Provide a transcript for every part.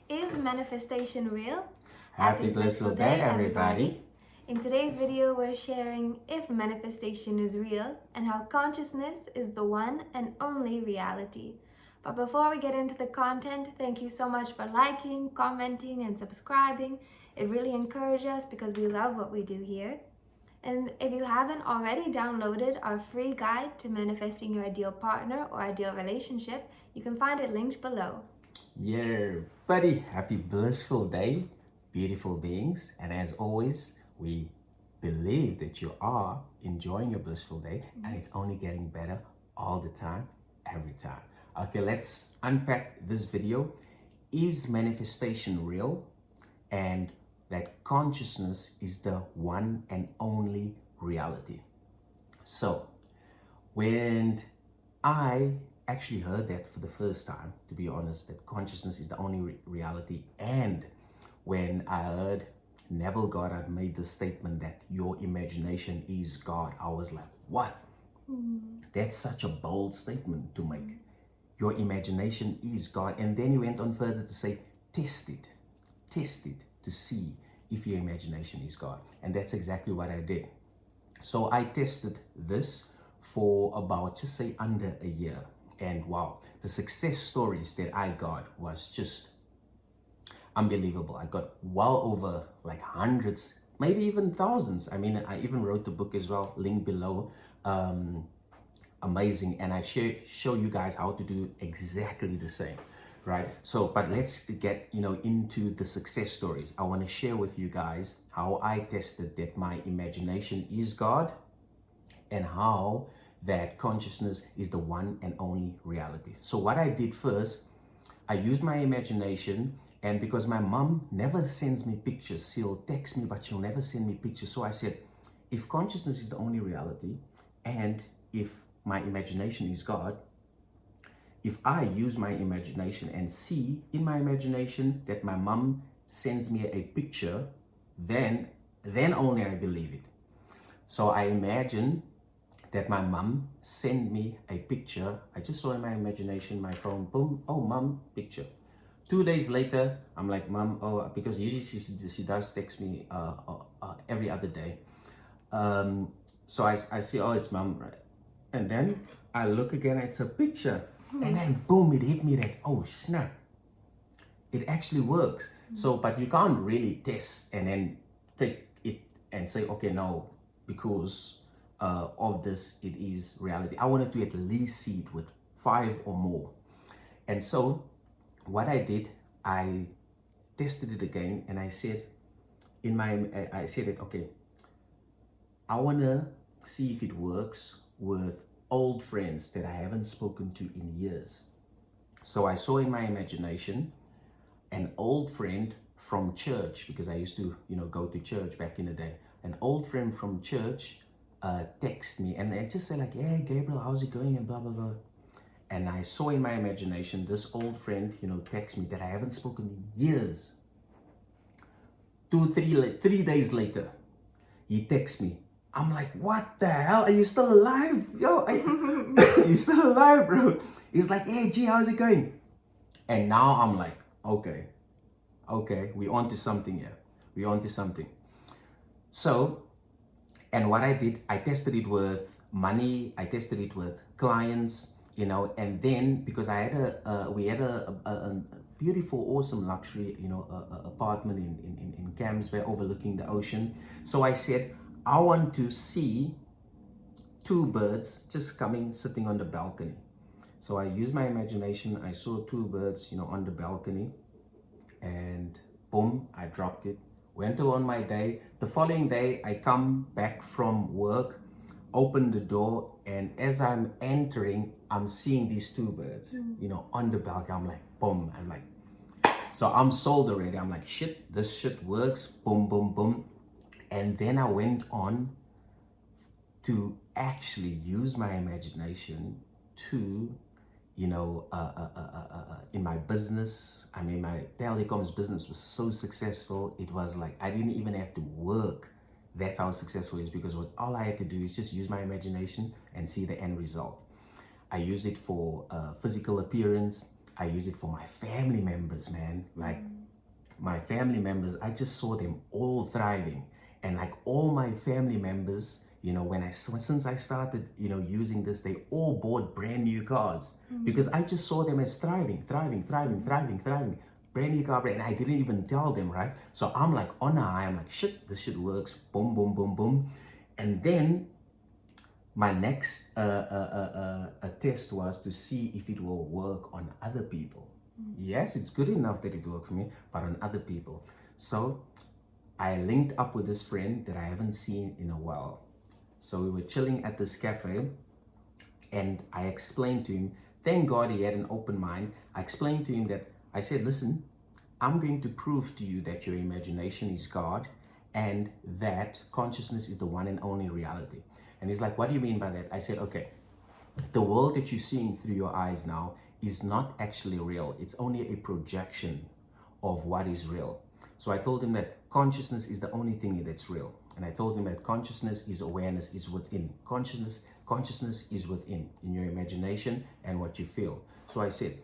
Is manifestation real? Happy blissful day, everybody. In today's video, we're sharing if manifestation is real and how consciousness is the one and only reality. But before we get into the content, thank you so much for liking, commenting, and subscribing. It really encourages us because we love what we do here. And if you haven't already downloaded our free guide to manifesting your ideal partner or ideal relationship, you can find it linked below. Yeah, buddy, happy blissful day, beautiful beings. And as always, we believe that you are enjoying your blissful day and it's only getting better all the time, every time. Okay, let's unpack this video. Is manifestation real? And that consciousness is the one and only reality. So, when I actually heard that for the first time, to be honest, that consciousness is the only reality, and when I heard Neville Goddard made the statement that your imagination is God, I was like, what? That's such a bold statement to make. Your imagination is God. And then he went on further to say, test it to see if your imagination is God. And that's exactly what I did. So I tested this for about, just say, under a year. And wow, the success stories that I got was just unbelievable. I got well over like hundreds, maybe even thousands. I mean, I even wrote the book as well, link below. Amazing. And I show you guys how to do exactly the same, right? So, but let's get, into the success stories. I want to share with you guys how I tested that my imagination is God and how that consciousness is the one and only reality. So what I did first, I used my imagination, and because my mom never sends me pictures, she'll text me, but she'll never send me pictures. So I said, if consciousness is the only reality, and if my imagination is God, if I use my imagination and see in my imagination that my mom sends me a picture, then only I believe it. So I imagine that my mom sent me a picture. I just saw in my imagination, my phone, boom, oh, mom, picture. 2 days later, I'm like, mom, oh, because usually she does text me every other day. So I see, oh, it's mom, right? And then I look again, it's a picture. And then boom, it hit me that, oh snap, it actually works. So, but you can't really test and then take it and say, okay, no, because of this, it is reality. I wanted to at least see it with 5 or more. And so what I did, I tested it again, and I said, I said it, okay, I want to see if it works with old friends that I haven't spoken to in years. So I saw in my imagination an old friend from church, because I used to, go to church back in the day. An old friend from church text me, and I just say like, hey, Gabriel, how's it going, and blah, blah, blah. And I saw in my imagination this old friend, text me that I haven't spoken in years. 3 days later, he texts me. I'm like, what the hell? Are you still alive? Yo, you still alive, bro? He's like, hey, G, how's it going? And now I'm like, okay, we onto something here. We onto something. So, and what I did, I tested it with money. I tested it with clients, and then because we had a beautiful, awesome luxury, apartment in Camsway overlooking the ocean. So I said, I want to see 2 birds just sitting on the balcony. So I used my imagination. I saw 2 birds, on the balcony, and boom, I dropped it. Went on my day. The following day, I come back from work, open the door, and as I'm entering, I'm seeing these 2 birds, on the balcony. I'm like, boom. I'm like, so I'm sold already. I'm like, shit, this shit works. Boom, boom, boom. And then I went on to actually use my imagination to, in my business. I mean, my telecoms business was so successful. It was like, I didn't even have to work. That's how successful it is, because all I had to do is just use my imagination and see the end result. I use it for physical appearance. I use it for my family members, man. Like, my family members, I just saw them all thriving. And like all my family members, you know, since I started, you know, using this, they all bought brand new cars because I just saw them as thriving. Brand new car, and I didn't even tell them, right? So I'm like on a high, I'm like, shit, this shit works. Boom, boom, boom, boom. And then my next test was to see if it will work on other people. Yes, it's good enough that it worked for me, but on other people. So I linked up with this friend that I haven't seen in a while. So we were chilling at this cafe, and I explained to him, thank God he had an open mind. I explained to him that, I said, listen, I'm going to prove to you that your imagination is God and that consciousness is the one and only reality. And he's like, what do you mean by that? I said, okay, the world that you're seeing through your eyes now is not actually real. It's only a projection of what is real. So I told him that consciousness is the only thing that's real. And I told him that consciousness is awareness, is within. Consciousness is within, in your imagination and what you feel. So I said,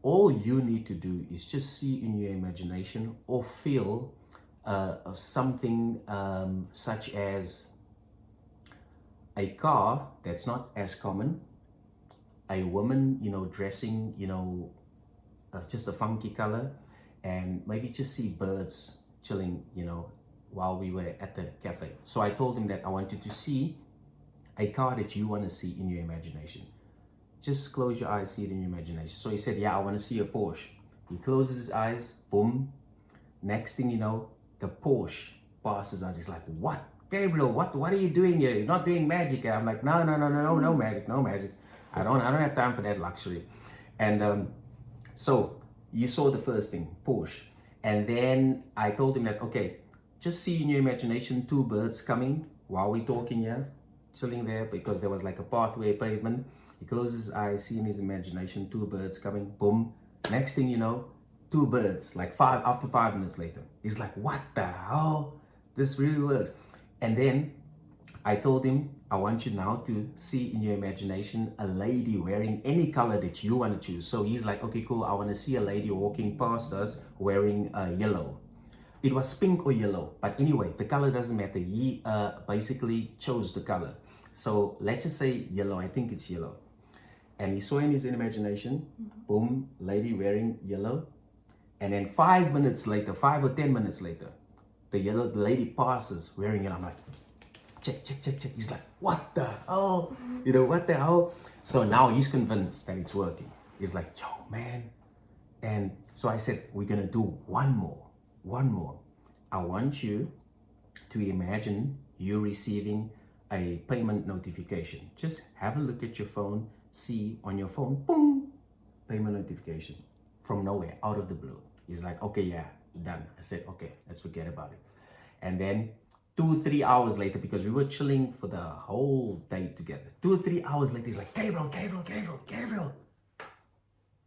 all you need to do is just see in your imagination or feel something such as a car that's not as common, a woman, you know, dressing, you know, just a funky color, and maybe just see birds chilling, you know, while we were at the cafe. So I told him that I wanted to see a car that you want to see in your imagination. Just close your eyes, see it in your imagination. So he said, yeah, I want to see a Porsche. He closes his eyes, boom. Next thing you know, the Porsche passes us. He's like, what? Gabriel, what are you doing here? You're not doing magic. I'm like, no magic. I don't have time for that luxury. And so you saw the first thing, Porsche. And then I told him that, okay, just see in your imagination 2 birds coming while we're talking here, chilling there, because there was like a pathway, pavement. He closes his eyes, see in his imagination 2 birds coming, boom. Next thing you know, 2 birds, like after 5 minutes later. He's like, what the hell? This really works. And then I told him, I want you now to see in your imagination a lady wearing any color that you want to choose. So he's like, okay, cool. I want to see a lady walking past us wearing yellow. It was pink or yellow, but anyway, the color doesn't matter. He basically chose the color. So let's just say yellow. I think it's yellow. And he saw in his imagination, boom, lady wearing yellow. And then 5 minutes later, 5 or 10 minutes later, the lady passes wearing yellow. I'm like, check. He's like, what the hell? You know, what the hell? So now he's convinced that it's working. He's like, yo, man. And so I said, we're going to do one more. I want you to imagine you receiving a payment notification. Just have a look at your phone, see on your phone, boom, payment notification from nowhere, out of the blue. He's like, okay, yeah, done. I said, okay, let's forget about it. And then 2-3 hours later, because we were chilling for the whole day together, 2-3 hours later, he's like, Gabriel.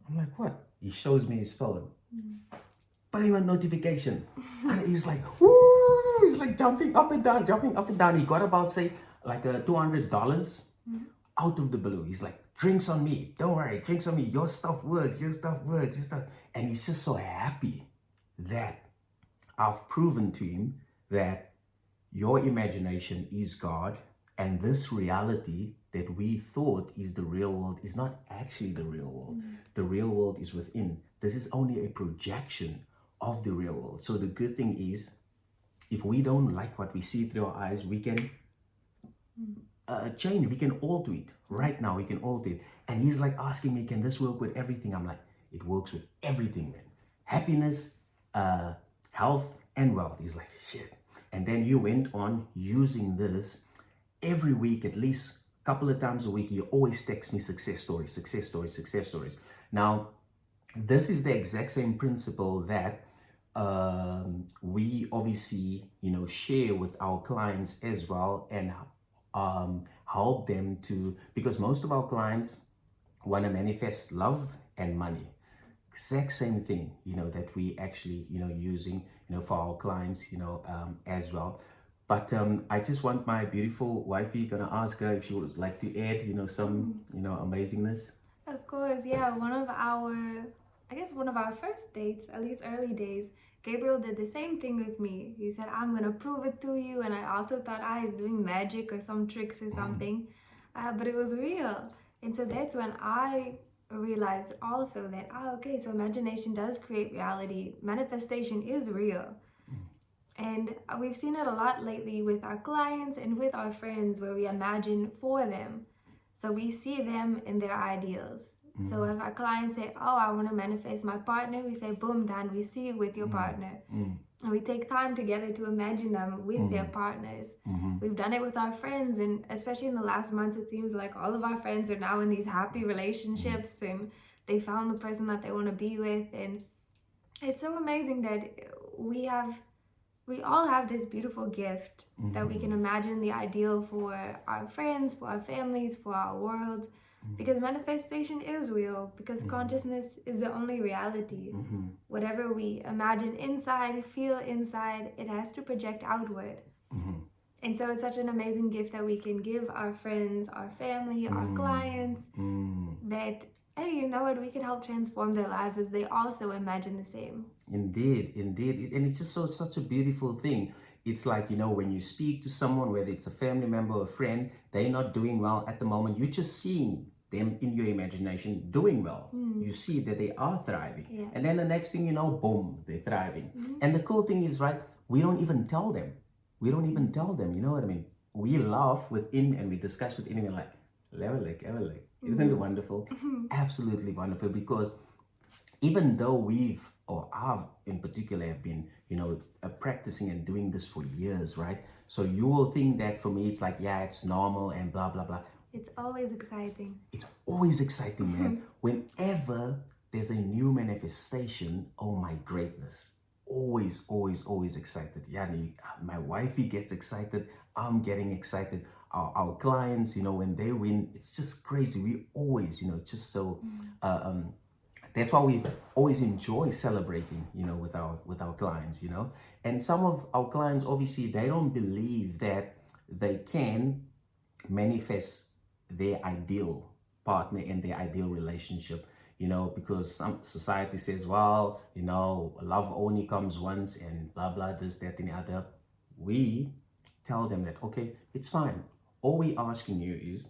I'm like, what? He shows me his phone. Payment notification. And he's like, woo, he's like jumping up and down. He got about, say, like $200 out of the blue. He's like, drinks on me. Don't worry, drinks on me. Your stuff works. And he's just so happy that I've proven to him that your imagination is God, and this reality that we thought is the real world is not actually the real world. The real world is within. This is only a projection of the real world. So the good thing is, if we don't like what we see through our eyes, we can change. We can alter it. Right now, we can alter it. And he's like asking me, can this work with everything? I'm like, it works with everything, man. Happiness, health, and wealth. He's like, shit. And then you went on using this every week, at least a couple of times a week. You always text me success stories. Now, this is the exact same principle that we obviously, share with our clients as well, and help them to, because most of our clients want to manifest love and money. Exact same thing, that we actually, using, for our clients, as well. But I just want my beautiful wifey, gonna ask her if she would like to add, some, amazingness. Of course, yeah. One of our I guess one of our first dates, at least early days, Gabriel did the same thing with me. He said, I'm gonna prove it to you. And I also thought I was doing magic or some tricks or something, but it was real. And so that's when I realized also that, okay, so imagination does create reality. Manifestation is real. And we've seen it a lot lately with our clients and with our friends where we imagine for them. So we see them in their ideals. So if our clients say, oh, I want to manifest my partner, we say, boom, done, we see you with your partner. And we take time together to imagine them with their partners. We've done it with our friends, and especially in the last months, it seems like all of our friends are now in these happy relationships and they found the person that they want to be with. And it's so amazing that we all have this beautiful gift that we can imagine the ideal for our friends, for our families, for our world. Because manifestation is real, because consciousness is the only reality. Whatever we imagine inside, feel inside, it has to project outward. And so it's such an amazing gift that we can give our friends, our family, our clients, that, hey, you know what, we can help transform their lives as they also imagine the same. Indeed. And it's just such a beautiful thing. It's like, when you speak to someone, whether it's a family member or a friend, they're not doing well at the moment. You're just seeing them in your imagination doing well. You see that they are thriving. And then the next thing you know, boom, they're thriving. And the cool thing is, right, we don't even tell them. You know what I mean? We laugh within and we discuss within and we're like, level. Isn't it wonderful? Absolutely wonderful, because even though I in particular have been, practicing and doing this for years, right? So you will think that for me, it's like, yeah, it's normal and blah, blah, blah. It's always exciting. It's always exciting, man. Whenever there's a new manifestation, oh my greatness. Always excited. Yeah, my wifey gets excited. I'm getting excited. Our clients, when they win, it's just crazy. We always, just so, that's why we always enjoy celebrating, with our clients, And some of our clients, obviously, they don't believe that they can manifest their ideal partner and their ideal relationship, because some society says, well, love only comes once and blah, blah, this, that, and the other. We tell them that, okay, it's fine. All we're asking you is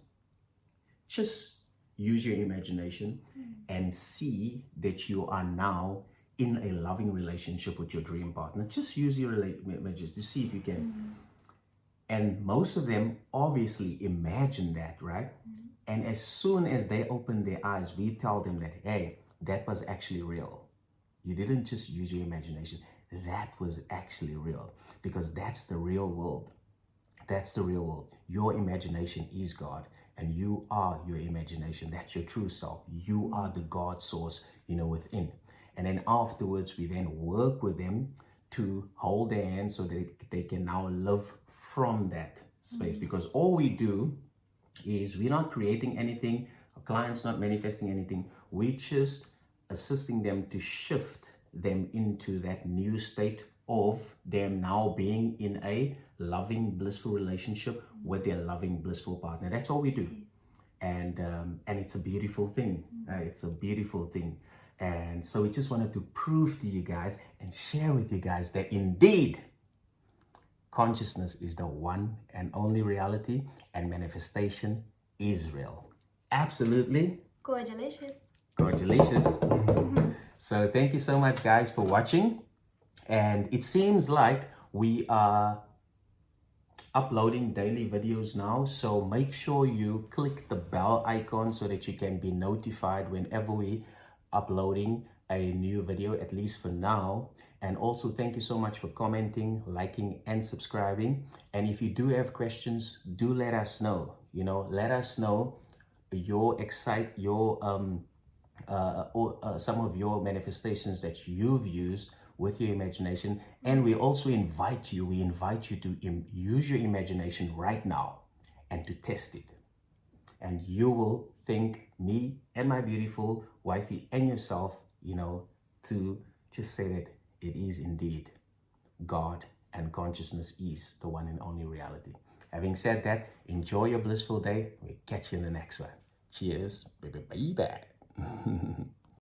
just use your imagination and see that you are now in a loving relationship with your dream partner. Just use your imagination to see if you can. And most of them obviously imagine that, right? And as soon as they open their eyes, we tell them that, hey, that was actually real. You didn't just use your imagination. That was actually real, because that's the real world. That's the real world. Your imagination is God, and you are your imagination. That's your true self. You are the God source, within. And then afterwards, we then work with them to hold their hands so that they can now live from that space. Because all we do is we're not creating anything. Our client's not manifesting anything. We're just assisting them to shift them into that new state of them now being in a loving, blissful relationship with their loving, blissful partner. That's all we do. And it's a beautiful thing. It's a beautiful thing. And so we just wanted to prove to you guys and share with you guys that indeed consciousness is the one and only reality, and manifestation is real. Absolutely. Gorgelicious. So thank you so much, guys, for watching. And it seems like we are uploading daily videos now, so make sure you click the bell icon so that you can be notified whenever we uploading a new video, at least for now. And also thank you so much for commenting, liking, and subscribing. And if you do have questions, do let us know. Let us know some of your manifestations that you've used with your imagination. And we also invite you to use your imagination right now and to test it. And you will thank me and my beautiful wifey and yourself, to just say that it is indeed God, and consciousness is the one and only reality. Having said that, enjoy your blissful day. We'll catch you in the next one. Cheers. Bye.